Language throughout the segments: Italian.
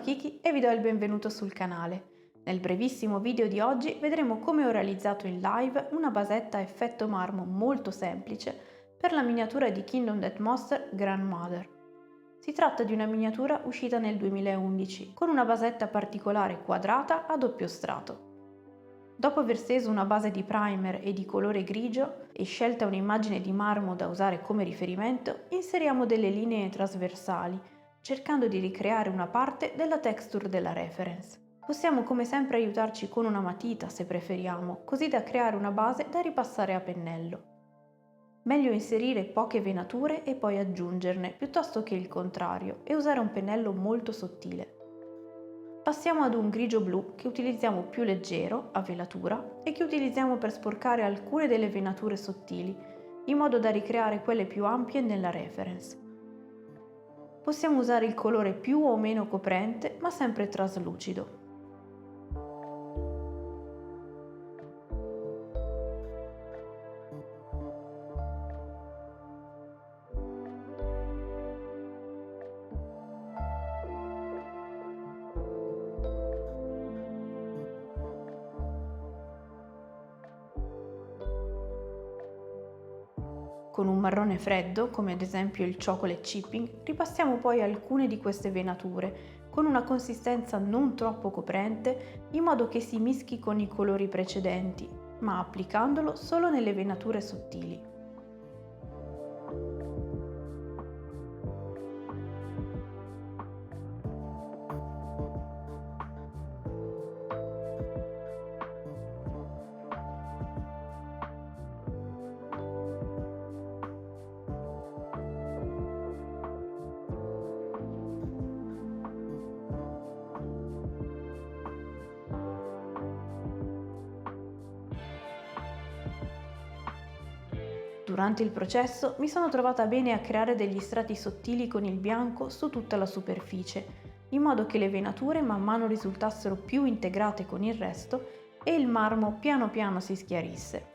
Kiki e vi do il benvenuto sul canale. Nel brevissimo video di oggi vedremo come ho realizzato in live una basetta a effetto marmo molto semplice per la miniatura di Kingdom Death Monster Grandmother. Si tratta di una miniatura uscita nel 2011 con una basetta particolare quadrata a doppio strato. Dopo aver steso una base di primer e di colore grigio e scelta un'immagine di marmo da usare come riferimento, inseriamo delle linee trasversali, cercando di ricreare una parte della texture della reference. Possiamo come sempre aiutarci con una matita se preferiamo, così da creare una base da ripassare a pennello. Meglio inserire poche venature e poi aggiungerne, piuttosto che il contrario, e usare un pennello molto sottile. Passiamo ad un grigio blu che utilizziamo più leggero, a velatura, e che utilizziamo per sporcare alcune delle venature sottili, in modo da ricreare quelle più ampie nella reference. Possiamo usare il colore più o meno coprente, ma sempre traslucido. Con un marrone freddo, come ad esempio il chocolate chipping, ripassiamo poi alcune di queste venature con una consistenza non troppo coprente in modo che si mischi con i colori precedenti, ma applicandolo solo nelle venature sottili. Durante il processo mi sono trovata bene a creare degli strati sottili con il bianco su tutta la superficie, in modo che le venature man mano risultassero più integrate con il resto e il marmo piano piano si schiarisse.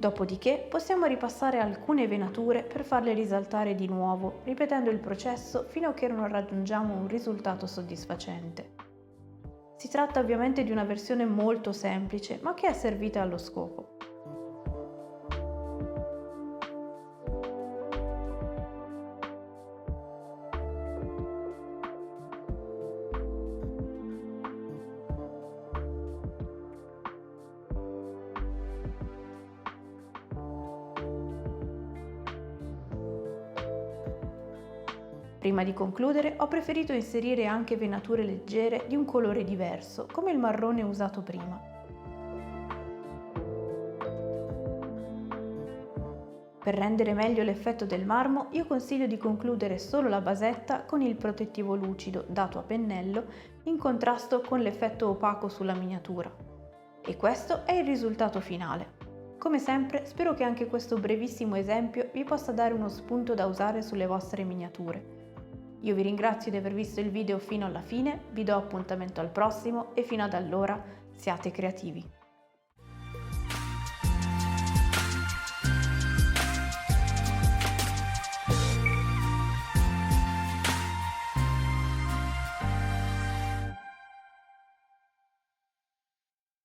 Dopodiché possiamo ripassare alcune venature per farle risaltare di nuovo, ripetendo il processo fino a che non raggiungiamo un risultato soddisfacente. Si tratta ovviamente di una versione molto semplice, ma che è servita allo scopo. Prima di concludere ho preferito inserire anche venature leggere di un colore diverso, come il marrone usato prima. Per rendere meglio l'effetto del marmo, io consiglio di concludere solo la basetta con il protettivo lucido dato a pennello in contrasto con l'effetto opaco sulla miniatura. E questo è il risultato finale. Come sempre, spero che anche questo brevissimo esempio vi possa dare uno spunto da usare sulle vostre miniature. Io vi ringrazio di aver visto il video fino alla fine, vi do appuntamento al prossimo e fino ad allora siate creativi!